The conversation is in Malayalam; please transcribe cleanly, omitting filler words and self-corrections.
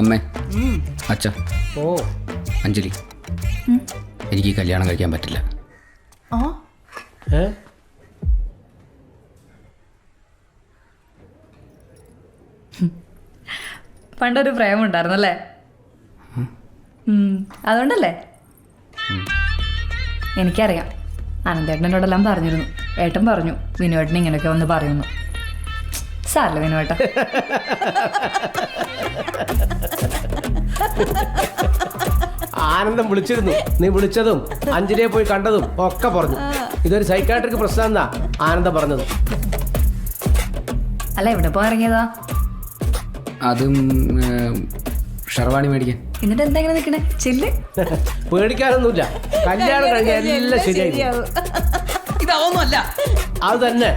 അമ്മേ, അച്ഛ, ഓ അഞ്ജലി, എനിക്ക് ഈ കല്യാണം കഴിക്കാൻ പറ്റില്ല. ഏ പണ്ടൊരു പ്രേമം ഉണ്ടായിരുന്നല്ലേ? അതുകൊണ്ടല്ലേ? എനിക്കറിയാം. അനന്തേട്ടനോടെല്ലാം പറഞ്ഞിരുന്നു. ഏട്ടൻ പറഞ്ഞു വിനുവേട്ടൻ ഇങ്ങനെയൊക്കെ വന്ന് പറയുന്നു. സാരല്ല വിനുവേട്ട. ആനന്ദം വിളിച്ചിരുന്നു. നീ വിളിച്ചതും അഞ്ജലിയെ പോയി കണ്ടതും ഒക്കെ പറഞ്ഞു. ഇതൊരു സൈക്കാട്രിക് പ്രശ്നം എന്നാ ആനന്ദം പറഞ്ഞത്. അല്ല, എവിടെ പോയി ഇറങ്ങിയതാ? അതും ഷർവാണി മേടിക്കാൻ. എന്നിട്ട് എന്താ ഇങ്ങനെ നിൽക്കണേ? ചെല്ല്. പേടിക്കാനൊന്നുമില്ല. കല്യാണം കഴിഞ്ഞ എല്ലാം ശരിയായി. ഇതാവൊന്നുമല്ല. അത് തന്നെ.